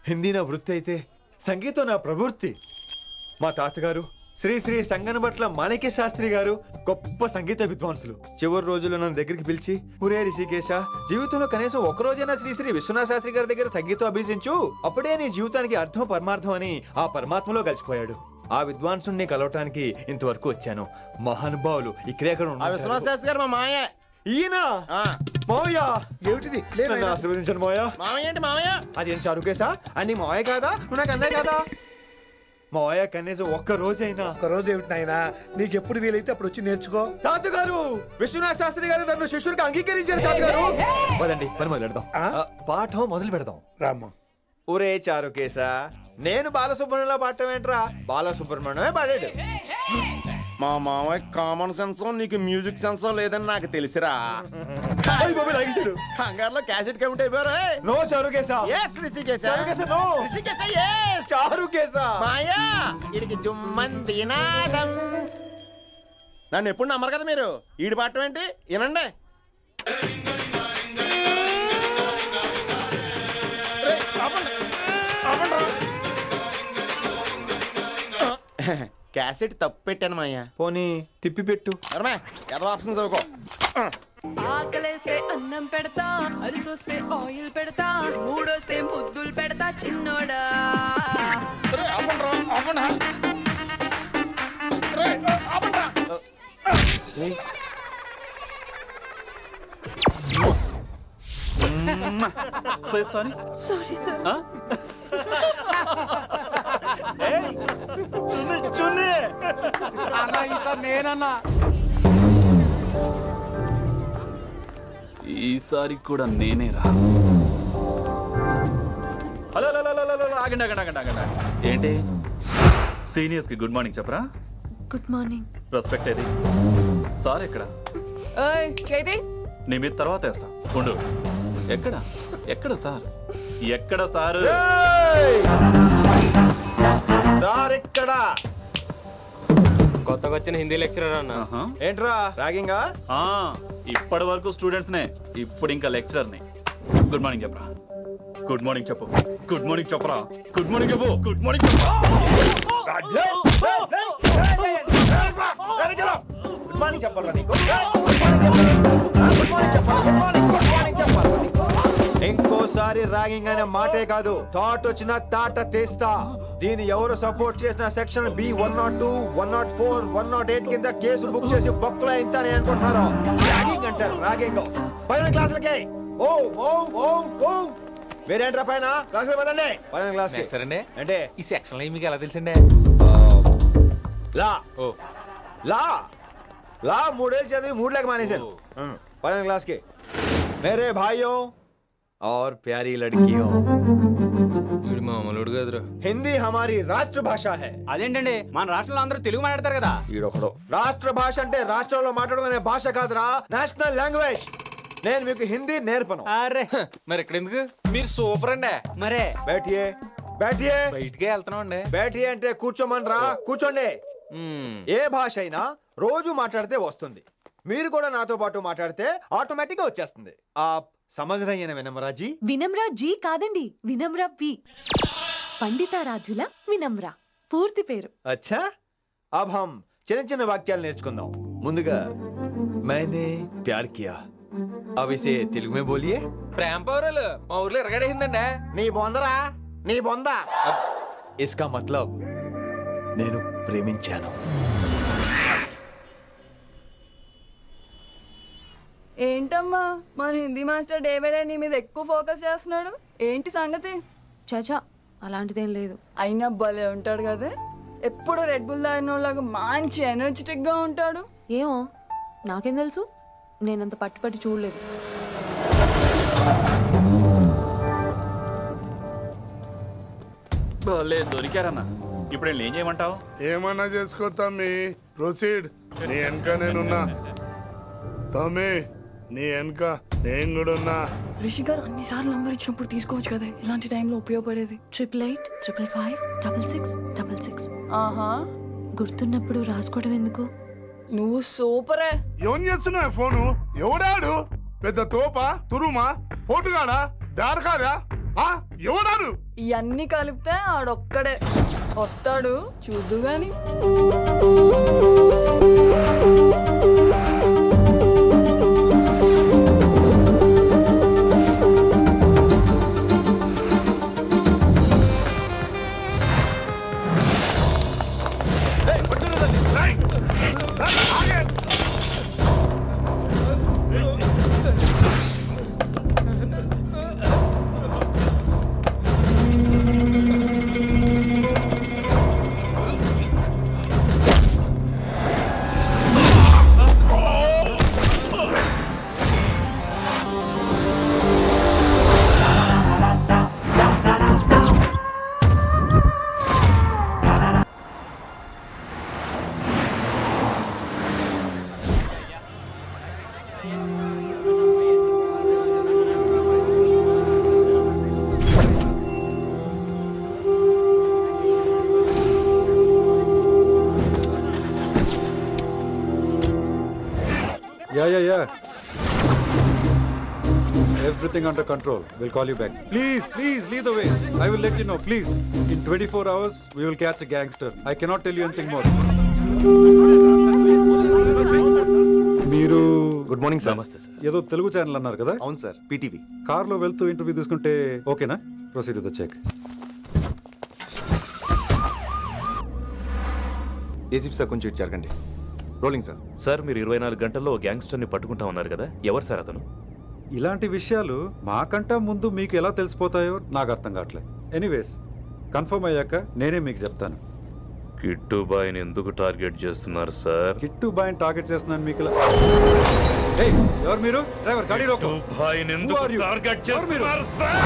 హిందీ నా వృత్తి అయితే సంగీతం నా ప్రవృత్తి. మా తాతగారు శ్రీ శ్రీ సంగనబట్ల మాణిక్య శాస్త్రి గారు గొప్ప సంగీత విద్వాంసులు. చివరి రోజుల్లో నన్ను దగ్గరికి పిలిచి, ఒరే రిషికేశ, జీవితంలో కనీసం ఒక రోజైనా శ్రీ శ్రీ విశ్వనాథ శాస్త్రి గారి దగ్గర సంగీతం అభ్యసించు, అప్పుడే నీ జీవితానికి అర్థం పరమార్థం అని ఆ పరమాత్మలో కలిసిపోయాడు. ఆ విద్వాంసుని కలవటానికి ఇంతవరకు వచ్చాను. మహానుభావులు ఇక్కడే విశ్వనాథ శాస్త్రి గారు మా మాయ. ఈయన మావయ్య ఏమిటిది? నన్ను ఆశీర్వదించండి మావయ్య. మామయ్య ఏంటి మామయ్య? అదేం చారుకేశా? అని మావయ్య కాదా? నువ్వు నాకు అన్నయ్య కాదా? మావయ్య కనీసం ఒక్క రోజైనా. ఒక రోజు ఏమిటి నాయనా, నీకు ఎప్పుడు వీలైతే అప్పుడు వచ్చి నేర్చుకో. తాతగారు విశ్వనాథ శాస్త్రి గారు నన్ను శిష్యుడికి అంగీకరించారు. తాతగారు పదండి పని మొదలు పెడదాం. పాఠం మొదలు పెడదాం. రామ్మ. ఒరే చారుకేశా, నేను బాలసుబ్రహ్మణ్యంలో పాడటం ఏంట్రా, బాలసుబ్రహ్మణ్యమే పాడాడు. మా మామయ్య కామన్ సెన్స్ నీకు మ్యూజిక్ సెన్స్ లేదని నాకు తెలిసిరా. హంగార్లో క్యాసెట్ కమిట్ అయిపోయారా? No Charukesha. Yes Rishikesha. No Rishikesha. Yes Charukesha. మాయా వీడికి జుమ్మంది నాదం. నన్ను ఎప్పుడు నమ్మరు కదా మీరు. ఈడి పాడటం ఏంటి వినండి. క్యాసెట్ తప్పు పెట్టాను మాయ్యా. పోనీ తిప్పి పెట్టు. ఏదో ఆప్షన్ చదువుకో. ఆకలేస్తే అన్నం పెడతా, అరిసొస్తే ఆయిల్ పెడతా, మూడొస్తే ముద్దులు పెడతా చిన్నోడా. Sorry sir. నేనన్నా ఈసారి కూడా నేనేరా. హలో ఆగండి ఆగండి ఆగండి ఆగండి. ఏంటి సీనియర్స్ కి గుడ్ మార్నింగ్ చెప్పరా? Good morning. రెస్పెక్ట్ ఏది? సార్ ఎక్కడ? నీ మీద తర్వాత వేస్తా ఉండు. ఎక్కడ ఎక్కడ సార్? ఎక్కడ సార్? ఎక్కడ? కొత్తగా వచ్చిన హిందీ లెక్చరర్ అన్న. ఏంట్రా ర్యాగింగా? ఇప్పటి వరకు స్టూడెంట్స్ నే, ఇప్పుడు ఇంకా లెక్చరర్ ని. గుడ్ మార్నింగ్ చెప్పరా. గుడ్ మార్నింగ్ చెప్పు. గుడ్ మార్నింగ్ చెప్పరా. గుడ్ మార్నింగ్ చెప్పు. గుడ్ మార్నింగ్ చెప్పు. గుడ్ మార్నింగ్ చెప్పాలా నీకు? ఇంకోసారి ర్యాగింగ్ అనే మాటే కాదు, థాట్ వచ్చిన తాట తీస్తా. దీన్ని ఎవరు సపోర్ట్ చేసిన సెక్షన్ బి 102, 104, 108 కింద కేసు బుక్ చేసి బొక్కలో ఇంతానే అనుకుంటున్నారు. ర్యాగింగ్ అంటారు ర్యాగింగ్. పైన క్లాసులకి ఓ ఓ ఓ ఓ వేరేంట్రా పైన క్లాసులు పదండి. పైన క్లాస్ అంటే ఈ సెక్షన్ మీకు ఎలా తెలిసిండే? లా లా లా 3 ఏళ్ళు చదివి 3 లేక మానేశాను. పైన క్లాస్ కి మేరే భాइयों और प्यारी लड़कियों, हिंदी हमारी రాష్ట్ర భాష है. అదేంటండి మన రాష్ట్రంలో అందరూ తెలుగు మాట్లాడతారు కదా. ఈడొకడు రాష్ట్ర భాష అంటే రాష్ట్రంలో మాట్లాడుకునే భాష కాదురా, నేషనల్ లాంగ్వేజ్. నేను మీకు హిందీ నేర్పను. అరే మరి ఇక్కడ ఎందుకు? మీరు సూపర్ అండి. మరే బైఠియే బైఠియే. బయటికే వెళ్తున్నాం అండి. బైఠియే అంటే కూర్చోమనరా. కూర్చోండి. ఏ భాష అయినా రోజు మాట్లాడితే వస్తుంది. మీరు కూడా నాతో పాటు మాట్లాడితే ఆటోమేటిక్ గా వచ్చేస్తుంది. ఆ समझ रही है ना विनम्रा जी? వినమ్రా జీ కాదండి, వినమ్రా వి. పండితారాధ్యుల వినమ్రా పూర్తి పేరు. अच्छा अब हम చిన్న చిన్న వాక్యాలు నేర్చుకుందాం. ముందుగా मैंने प्यार किया. अब इसे తెలుగు में बोलिए. ప్రేమ పౌరులు మా ఊర్లో ఎరగడేసిందండి. నీ బొందరా నీ బొంద. इसका मतलब నేను ప్రేమించాను. ఏంటమ్మా మన Hindi master day by day నీ మీద ఎక్కువ ఫోకస్ చేస్తున్నాడు, ఏంటి సంగతి? చాచా అలాంటిదేం లేదు. అయినా భలే ఉంటాడు కదా, ఎప్పుడు రెడ్ బుల్ తాగినోళ్ళగా మంచి ఎనర్జెటిక్ గా ఉంటాడు. ఏమో నాకేం తెలుసు, నేనంత పట్టి చూడలేదు. దొరికారన్నా, ఇప్పుడు ఏం చేయమంటావు? ఏమన్నా చేసుకో తమ్మి, ప్రొసీడ్. నీ వెనక నేనున్నా తమ్మి, నీ వెనక నేను కూడా ఉన్నా. రిషి గారు అన్నిసార్లు నంబర్ ఇచ్చినప్పుడు తీసుకోవచ్చు కదా, ఇలాంటి టైంలో ఉపయోగపడేది. 8885556666. ఆహా, గుర్తున్నప్పుడు రాసుకోవడం ఎందుకు? నువ్వు సూపరే. ఏం చేస్తున్నావు ఫోను? ఎవడాడు? పెద్ద తోప, తురుమా, పోటుగాడా, దారకారా? ఎవడాడు? ఇవన్నీ కలిపితే ఆడొక్కడే వస్తాడు, చూద్దు గాని. Yeah. Everything under control. We'll call you back. Please, lead the way. I will let you know, please. In 24 hours, we will catch a gangster. I cannot tell you anything more. మీరు good morning sir. నమస్తే sir. ఏదో Telugu channel అన్నారు కదా? అవును sir, PTV. కార్లో వెళ్తూ interview తీసుకుంటే ఓకేనా? Proceed with the check. ACP sir, కొంచెం ఇటు జరగండి. Rolling sir. సార్, మీరు 24 గంటల్లో గ్యాంగ్స్టర్ని పట్టుకుంటా ఉన్నారు కదా, ఎవరు సార్ అతను? ఇలాంటి విషయాలు మాకంటా ముందు మీకు ఎలా తెలిసిపోతాయో నాకు అర్థం కావట్లేదు. ఎనీవేస్, కన్ఫర్మ్ అయ్యాక నేనే మీకు చెప్తాను. కిట్టుబాయిని ఎందుకు టార్గెట్ చేస్తున్నారు సార్? కిట్టుబాయిని టార్గెట్ చేస్తున్నాను మీకు. ఎవరు మీరు? డ్రైవర్, గాడి రోకో. కిట్టుబాయిని ఎందుకు టార్గెట్ చేస్తున్నారు సార్?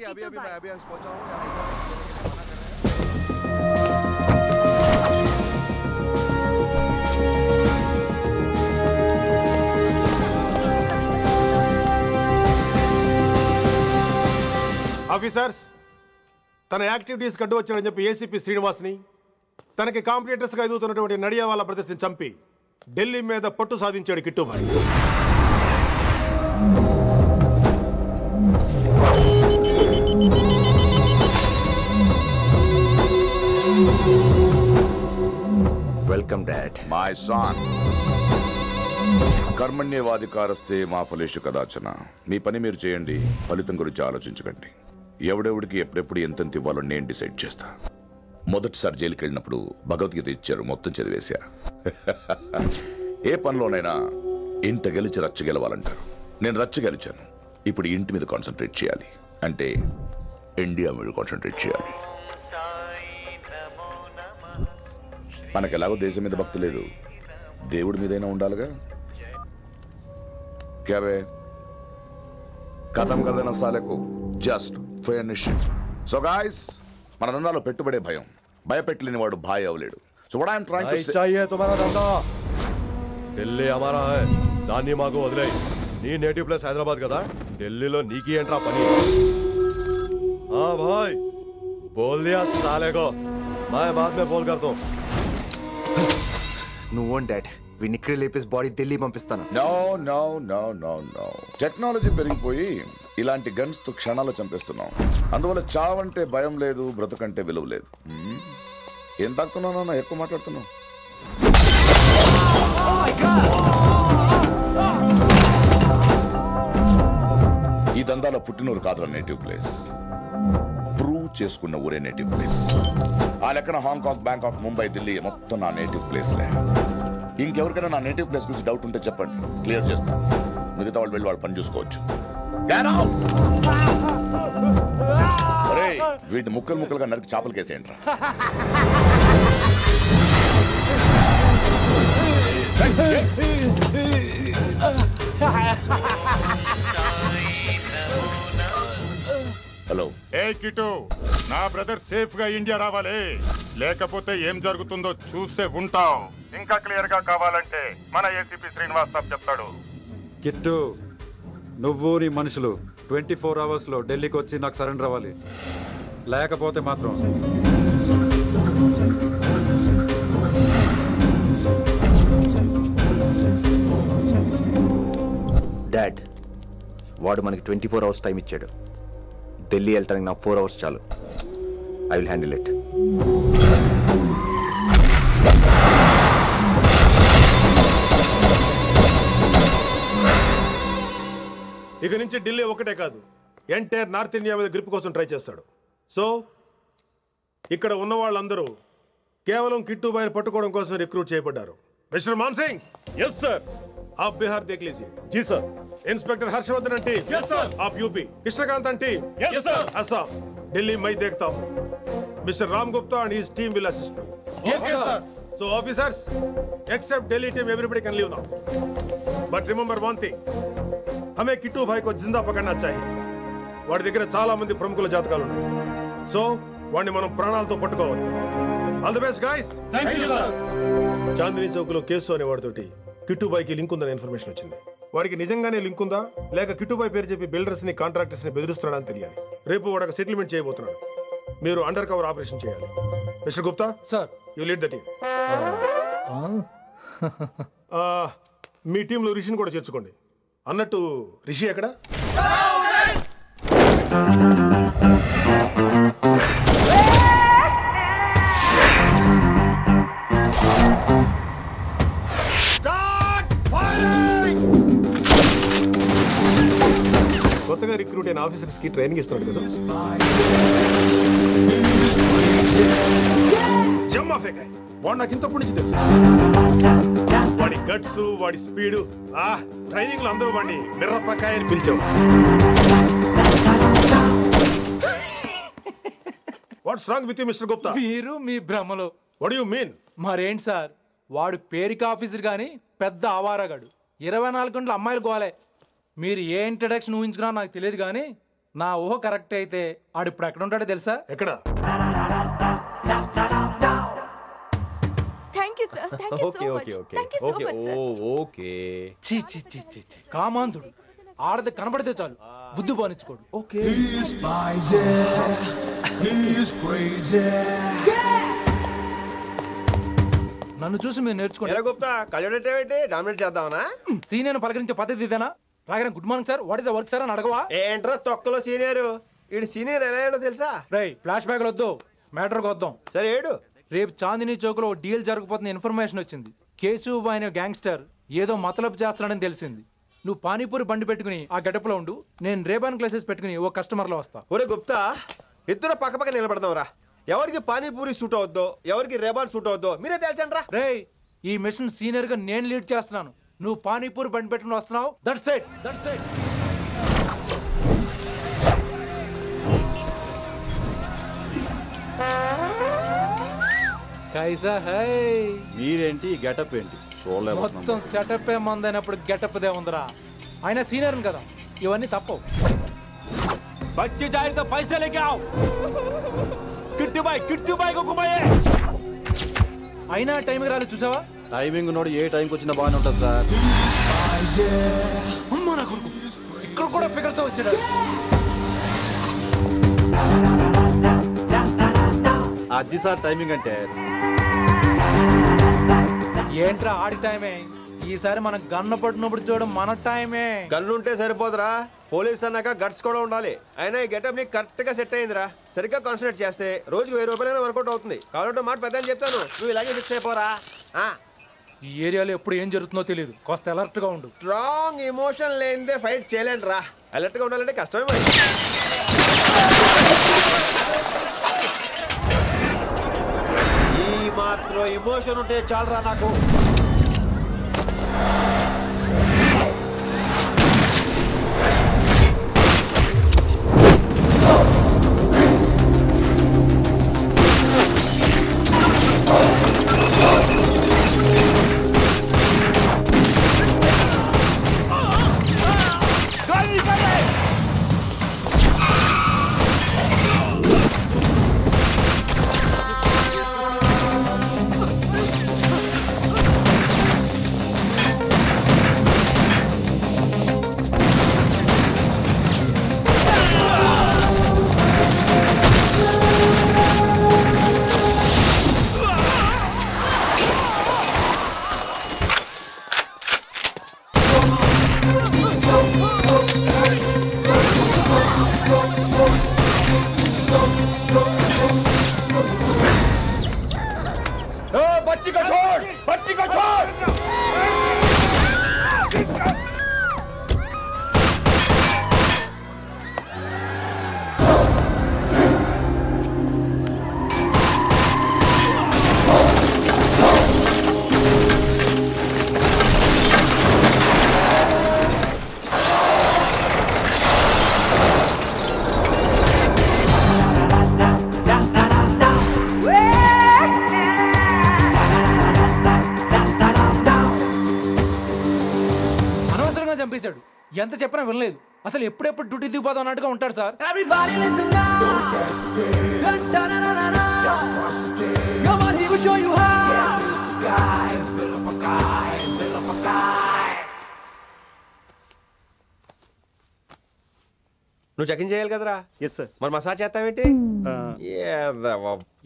अभी पहुंचा हूँ। ఆఫీసర్స్, తన యాక్టివిటీస్ కడ్డు వచ్చాడని చెప్పి ఏసీపీ శ్రీనివాస్ని, తనకి కాంపిటీటర్స్ గా ఎదుగుతున్నటువంటి నడియావాల ప్రదర్శిని చంపి ఢిల్లీ మీద పట్టు సాధించాడు Kittubhai. Welcome dad. My son, కర్మణ్యేవాధికారస్తే మా ఫలేషు కదాచన. మీ పని మీరు చేయండి, ఫలితం గురించి ఆలోచించకండి. ఎవడెవడికి ఎప్పుడెప్పుడు ఎంతెంత ఇవ్వాలో నేను డిసైడ్ చేస్తా. మొదటిసారి జైలుకి వెళ్ళినప్పుడు భగవద్గీత ఇచ్చారు, మొత్తం చదివేశా. ఏ పనిలోనైనా ఇంట గెలిచి రచ్చ గెలవాలంటారు. నేను రచ్చ గెలిచాను. ఇప్పుడు ఇంటి మీద కాన్సన్ట్రేట్ చేయాలి, అంటే ఇండియా మీద కాన్సన్ట్రేట్ చేయాలి. మనకెలాగో దేశం మీద భక్తి లేదు, దేవుడి మీదైనా ఉండాలిగా. क्या बे, खत्म कर देना साले को, जस्ट फिनिश. So guys, మన దందాలో పెట్టుబడే భయం. భయపెట్టలేని వాడు భాయ్ అవలేడు. So what I'm trying to say चाहिए तुम्हारा धंधा ఢిల్లీ हमारा है దాన్ని మాకు వదిలేయ్. నీ నేటివ్ ప్లేస్ హైదరాబాద్ కదా, ఢిల్లీలో నీకి ఏంట్రా పని? हाँ भाई बोल दिया साले को, मैं बाद में बोल करता हूँ. నువ్వు డాడ్ వీడిని ఇక్కడ లేపేసి బాడీ ఢిల్లీ పంపిస్తాను. No no no no no technology పెరిగిపోయి ఇలాంటి గన్స్ తో క్షణాలు చంపేస్తున్నాం. అందువల్ల చావంటే భయం లేదు, బ్రతుకంటే విలువ లేదు. ఏం తాకుతున్నావు నాన్న, ఎక్కువ మాట్లాడుతున్నావు. ఈ దందాలో పుట్టినూరు కాదురా నేటివ్ ప్లేస్, ప్రూవ్ చేసుకున్న ఊరే నేటివ్ ప్లేస్. ఆ లెక్కన హాంకాంగ్, బ్యాంకాక్, ముంబై, ఢిల్లీ మొత్తం నా నేటివ్ ప్లేస్లే. ఇంకెవరికైనా నా నేటివ్ ప్లేస్ గురించి డౌట్ ఉంటే చెప్పండి, క్లియర్ చేస్తాను. మిగతా వాళ్ళు వెళ్ళి వాళ్ళు పని చూసుకోవచ్చు. వీటిని ముక్కలు ముక్కలుగా నరికి చేపలు కేసేయండి రా. హలో ఏ కిటు, నా బ్రదర్ సేఫ్ గా ఇండియా రావాలి, లేకపోతే ఏం జరుగుతుందో చూసే ఉంటాం. ఇంకా క్లియర్ గా కావాలంటే మన ఏసీపీ శ్రీనివాస్ సాబ్ చెప్తాడు. కిట్టు, నువ్వు నీ మనుషులు 24 hours లో ఢిల్లీకి వచ్చి నాకు సరెండర్ అవ్వాలి. లేకపోతే మాత్రం డాడ్ వాడు మనకి 24 hours టైం ఇచ్చాడు. ఢిల్లీ వెళ్ళటానికి నాకు 4 hours చాలు. I will handle it. ఇక నుంచి ఢిల్లీ ఒకటే కాదు, ఎంటైర్ నార్త్ ఇండియా మీద గ్రిప్ కోసం ట్రై చేస్తాడు. సో ఇక్కడ ఉన్న వాళ్ళందరూ కేవలం కిట్టుబాయిని పట్టుకోవడం కోసం రిక్రూట్ చేయబడ్డారు. మిస్టర్ మాన్సింగ్. Yes sir. आप बिहार देख लीजिए. जी sir. Inspector Harshvardhan and team. Yes sir. आप UP. Krishnakant and team. Yes sir. Assam. Delhi मैं देखता हूँ. Mister Ram Gupta and his team will assist me. Yes sir. So officers, except Delhi team, everybody can leave now. But remember one thing, हमें किट्टू भाई को जिंदा पकड़ना चाहिए. వాడి దగ్గర చాలా మంది ప్రముఖుల జాతకాలు ఉన్నాయి. సో వాడిని మనం ప్రాణాలతో పట్టుకోవాలి. All the best guys. Thank you sir. Chandni Chowk లో కేసు అనే వాడితోటి కిట్టుబాయికి లింక్ ఉందనే ఇన్ఫర్మేషన్ వచ్చింది. వాడికి నిజంగానే లింక్ ఉందా లేక కిట్టుబాయి పేరు చెప్పి బిల్డర్స్ ని కాంట్రాక్టర్స్ ని బెదిరిస్తున్నాడని తెలియాలి. రేపు వాడు ఒక సెటిల్మెంట్ చేయబోతున్నాడు. మీరు అండర్ కవర్ ఆపరేషన్ చేయాలి. Mister Gupta sir, you lead the team. మీ టీంలో రిషిని కూడా చేర్చుకోండి. అన్నట్టు రిషి ఎక్కడ? కొత్తగా రిక్రూట్ అయిన ఆఫీసర్స్ కి ట్రైనింగ్ ఇస్తున్నాడు కదా. జమ్మా ఫేకాయ్ వాడు నాకు ఇంతప్పటి నుంచి తెలుసు. వాడి గట్స్, వాడి స్పీడు, ట్రైనింగ్ లో అందరూ వాడిని మిర్రపకాయ అని పిలిచావు. What's wrong with you mister Gupta? మీరు మీ భ్రమలో. What you mean? మరేంటి సార్, వాడు పేరుకి ఆఫీసర్ గాని పెద్ద ఆవారగాడు. 24 గంటలు అమ్మాయిలు గోలే. మీరు ఏ ఇంట్రడక్షన్ ఊహించుకున్నా నాకు తెలియదు కానీ నా ఊహ కరెక్ట్ అయితే ఆడు ఇప్పుడు ఎక్కడ ఉంటాడో తెలుసా? ఎక్కడ? కామాంధుడు. ఆడది కనబడితే చాలు బుద్ధి బానించుకోడు. నన్ను చూసి మీరు నేర్చుకోండి. సీనియర్ పలకరించే పద్ధతి ఇదేనా? రాగానే good morning sir, what is the work sir అని అడగవా? ఏంట్రా తొక్కలో సీనియర్? ఈడు సీనియర్ ఎలా ఏడో తెలుసా? రై ఫ్లాష్ బ్యాక్ వద్దు, మ్యాటర్ వద్దాం. సరే ఏడు. రేపు చాందినీ చౌక్ లో డీల్ జరగబోతున్న ఇన్ఫర్మేషన్ వచ్చింది. కేశవ్ అనే గ్యాంగ్స్టర్ ఏదో మతలబు చేస్తున్నాడని తెలిసింది. నువ్వు పానీపూరి బండి పెట్టుకుని ఆ గడపలో ఉండు, నేను రేబాన్ గ్లాసెస్ పెట్టుకుని ఓ కస్టమర్ లో వస్తా. ఒరే గుప్తా, ఇద్దరు పక్క పక్క నిలబడదాం రా. ఎవరికి పానీపూరి సూట్ అవుద్దో, ఎవరికి రేబాన్ సూట్ అవుద్దో మీరే తెలుసండి రా. రే, ఈ మిషన్ సీనియర్ గా నేను లీడ్ చేస్తున్నాను. నువ్వు పానీపూరి బండి పెట్టుకుని వస్తున్నావు. That's it, that's it. కైసా హై? మీరేంటి గెటప్ ఏంటి? మొత్తం సెటప్ ఏమందైనప్పుడు గెటప్ దే ఉందరా. ఆయన సీనియర్ కదా, ఇవన్నీ తప్పవు. బచ్చి జాయితో పైసా లేకే ఆవ్. కిట్టు బాయ్ కుక్కుబాయే. అయినా టైంకి రాలేదు చూసావా? టైమింగ్ నోడు ఏ టైంకి వచ్చినా బాగానే ఉంటుంది సార్. అమ్మా నా కొడుకు ఇక్కడ కూడా ఫిగర్తో వచ్చాడు. అది సార్ టైమింగ్ అంటే. ఏంట్రా ఆడి టైమే, ఈసారి మనం గన్ను పట్టినప్పుడు చూడడం మన టైమే. గన్ను ఉంటే సరిపోదురా, పోలీస్ అన్నాక గట్స్ కూడా ఉండాలి. అయినా ఈ గెటప్ నీకు కరెక్ట్ గా సెట్ అయిందిరా. సరిగ్గా కాన్సన్ట్రేట్ చేస్తే రోజుకి 1000 రూపాయలైనా వర్కౌట్ అవుతుంది. కాబట్టి మాట పెద్ద అని చెప్తాను, నువ్వు ఇలాగే ఫిక్స్ అయిపోరా. ఈ ఏరియాలో ఎప్పుడు ఏం జరుగుతుందో తెలియదు, కాస్త అలర్ట్ గా ఉండు. స్ట్రాంగ్ ఎమోషన్ లేనిదే ఫైట్ చేయలేండి రా. అలర్ట్ గా ఉండాలంటే కష్టమే మరి. ఈ మాత్రం ఎమోషన్ ఉంటే చాలరా నాకు. చంపేశాడు. ఎంత చెప్పినా వినలేదు. అసలు ఎప్పుడెప్పుడు డ్యూటీ దిగిపోదాం అన్నట్టుగా ఉంటాడు సార్. నువ్వు చెకింగ్ చేయాలి కదరా? Yes sir. మరి మసాజ్ చేస్తావేంటి?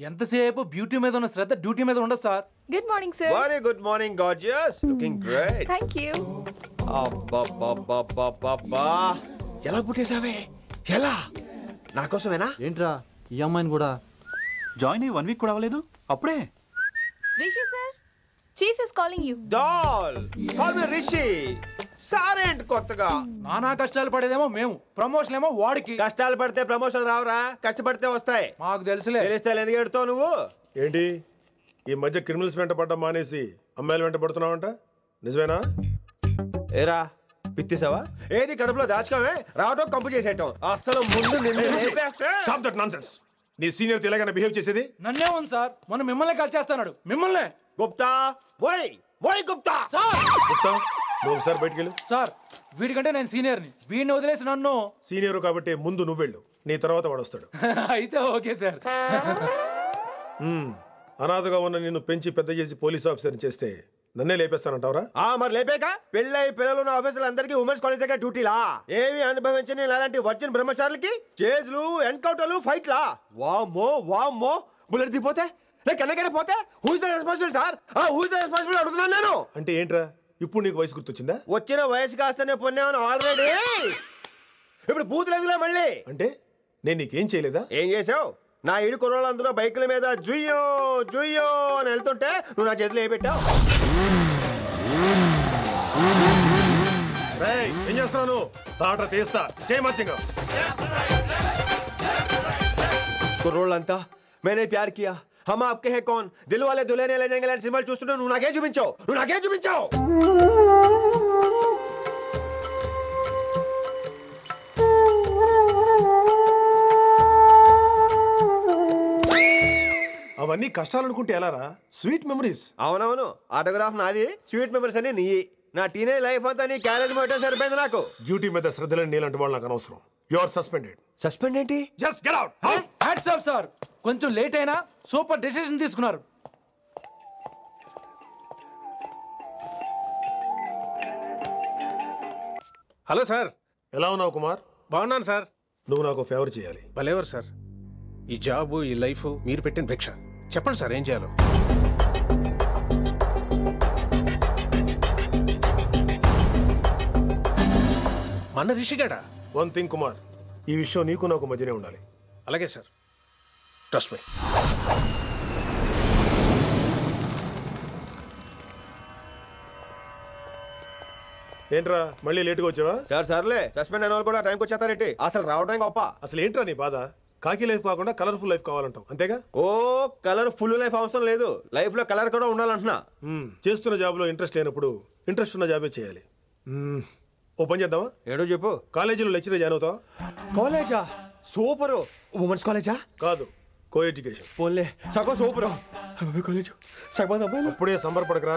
ఎంతసేపు బ్యూటీ మీద ఉన్న శ్రద్ధ డ్యూటీ మీద ఉండదు sir. Good morning sir. Very good morning gorgeous, looking great. Thank you. అబ్బబ్బబ్బబ్బబ్బా, ఎలా పుట్టేసావే? ఎలా? నా కోసమేనా? ఏంట్రా ఈ అమ్మాయిని కూడా జాయిన్ అయ్యి 1 వీక్ కూడా అవ్వలేదు అప్పుడే. Rishi sir, chief is calling you. Doll call me Rishi. సారేంటి కొత్తగా? నానా కష్టాలు పడేదేమో మేము, ప్రమోషన్ ఏమో వాడికి. కష్టాలు పడితే ప్రమోషన్ రావురా, కష్టపడితే వస్తాయి. మాకు తెలుసులే. తెలిస్తే ఎందుకు ఎడుతావు నువ్వు? ఏంటి ఈ మధ్య క్రిమినల్స్ వెంట పడ్డం మానేసి అమ్మాయిలు వెంట పడుతున్నావంట, నిజమేనా? ఏరా పిత్తిసావా? ఏది కడుపులో దాచుకోవే, రావటం కంపు చేసేయటం. అసలు ముందు నిన్ను లేపేస్తే. Stop that nonsense. నీ సీనియర్ ఎలాగైనా బిహేవ్ చేసేది? నన్నే ఉంది సార్, మొన్న మిమ్మల్ని కాల్ చేస్తున్నాడు. మిమ్మల్ని గుప్తా ఓయ్ ఓయ్ గుప్తా. గుప్తా నువ్వు ఒకసారి బయటికి వెళ్ళు. సార్ వీడికంటే నేను సీనియర్ని, వీడిని వదిలేసి నన్ను. సీనియర్ కాబట్టి ముందు నువ్వు వెళ్ళు, నీ తర్వాత వాడు వస్తాడు. అయితే ఓకే సార్. అనాథగా ఉన్న నిన్ను పెంచి పెద్ద చేసి పోలీస్ ఆఫీసర్ చేస్తే నన్నే లేపేస్తానంటావరా? మరి లేపేక పెళ్ళై పిల్లలు ఉన్న ఆఫీసులందరికీ ఉమెన్స్ కాలేజ్ దగ్గర డ్యూటీలా? ఏమి అనుభవించని అలాంటి వర్జిన్ బ్రహ్మచారులకి చేజ్లు, ఎన్కౌంటర్లు, ఫైట్లా? వామ్మో వామ్మో, బుల్లెట్ దిగిపోతే కన్నకైనా పోతే who is the responsible sir? Who is the responsible అడుగుతున్నాను నేను. అంటే ఏంట్రా ఇప్పుడు నీకు వయసు గుర్తొచ్చిందా? వచ్చిన వయసు కాస్తనే పొన్నాను ఆల్రెడీ. ఇప్పుడు బూతులేదులే మళ్ళీ. అంటే నేను నీకేం చేయలేదా? ఏం చేసావు? నా ఇడు కుర్రోళ్ళందరూ బైకుల మీద జుయ్యో జుయ్యో అని వెళ్తుంటే నువ్వు నా చేతిలో ఏ పెట్టావు? ఏం చేస్తున్నాను? తాట తీస్తా చేయమచ్చంగా. కుర్రోళ్ళంతా మేనే ప్యార్ కియా, హమ్ ఆప్కే హై కౌన్, దిల్ వాలే దుల్హనియా లే జాయేంగే లాంటి సినిమాలు చూస్తుంటే నువ్వు నాకే చూపించావు. నువ్వు నాకే చూపించావు. అవన్నీ కష్టాలు అనుకుంటే ఎలారా? Sweet memories. అవునవును, ఆటోగ్రాఫ్ నాది, స్వీట్ మెమరీస్ అని నీ. నా టీనేజ్ లైఫ్ అంతా నీ క్యారేజ్ మొత్తం సరిపోయింది నాకు. డ్యూటీ మీద శ్రద్ధలేని నీలాంటి వాళ్ళు నాకు అనవసరం. You are suspended. సస్పెండ్ ఏంటి? Just get out. Hats off sir, కొంచెం లేట్ అయినా సూపర్ డెసిషన్ తీసుకున్నారు. Hello sir. ఎలా ఉన్నావు కుమార్? బాగున్నాను సార్. నువ్వు నాకు ఫేవర్ చేయాలి. భలేవారు సార్. ఈ జాబు ఈ లైఫ్ మీరు పెట్టిన భిక్ష. చెప్పండి సార్ ఏం చేయాలో. మన రిషిగాడా? వన్ థింగ్ కుమార్, ఈ విషయం నీకు నాకు మధ్యనే ఉండాలి. అలాగే సార్, ట్రస్ట్ మీ. ఏంట్రా మళ్ళీ లేటుగా వచ్చావా? సార్ సర్లే, సస్పెండ్ అయిన వాళ్ళు కూడా టైంకి వచ్చేస్తారేంటి? అసలు రావడానికి గొప్ప. అసలు ఏంట్రా నీ బాధ? కాకి లైఫ్ కాకుండా కలర్ఫుల్ లైఫ్ కావాలంటావు అంతేగా? ఓ కలర్ ఫుల్ లైఫ్ అవసరం లేదు, లైఫ్ లో కలర్ కూడా ఉండాలంటున్నా. చేస్తున్న జాబ్ లో ఇంట్రెస్ట్ లేనప్పుడు ఇంట్రెస్ట్ ఉన్న జాబే చేయాలి. ఓ పని చేద్దామా? ఏడో చెప్పు. కాలేజీలో లెక్చరర్ జాయిన్ అవుతావా? కాలేజా? సూపర్. ఉమెన్స్ కాలేజా? కాదు, కో ఎడ్యుకేషన్. పోన్లే సగం సూపర్ కాలేజ్. సగం అప్పుడే సంబరపడకరా,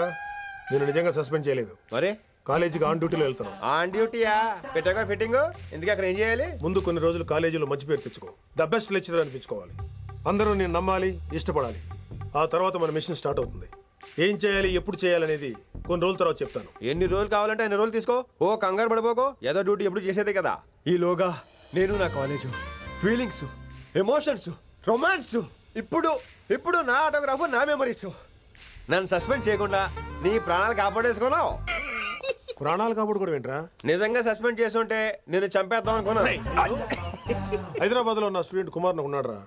నేను నిజంగా సస్పెండ్ చేయలేదు. మరే కాలేజీకి ఆన్ డ్యూటీలో వెళ్తున్నాను. ఆన్ డ్యూటీయా? పెట్టాక ఫిట్టింగ్ ఎందుకు? అక్కడ ఏం చేయాలి? ముందు కొన్ని రోజులు కాలేజీలో మంచి పేరు తెచ్చుకో, ద బెస్ట్ లెక్చరర్ అనిపించుకోవాలి. అందరూ నేను నమ్మాలి, ఇష్టపడాలి. ఆ తర్వాత మన మిషన్ స్టార్ట్ అవుతుంది. ఏం చేయాలి, ఎప్పుడు చేయాలనేది కొన్ని రోజుల తర్వాత చెప్తాను. ఎన్ని రోజులు కావాలంటే అన్ని రోజులు తీసుకో. ఓ కంగారు పడిపోకో, ఏదో డ్యూటీ ఎప్పుడు చేసేదే కదా. ఈలోగా నేను నా కాలేజ్ ఫీలింగ్స్, ఎమోషన్స్, రొమాన్స్, ఇప్పుడు ఇప్పుడు నా ఆటోగ్రాఫ్, నా మెమరీస్. నన్ను సస్పెండ్ చేయకుండా నీ ప్రాణాలు కాపాడేసుకున్నావు. ప్రాణాలు కాపాడు కూడా ఏంట్రా? నిజంగా సస్పెండ్ చేస్తుంటే నేను చంపేద్దాం అనుకున్నా. హైదరాబాద్ లో నా స్టూడెంట్ కుమార్ ఉన్నాడు రా,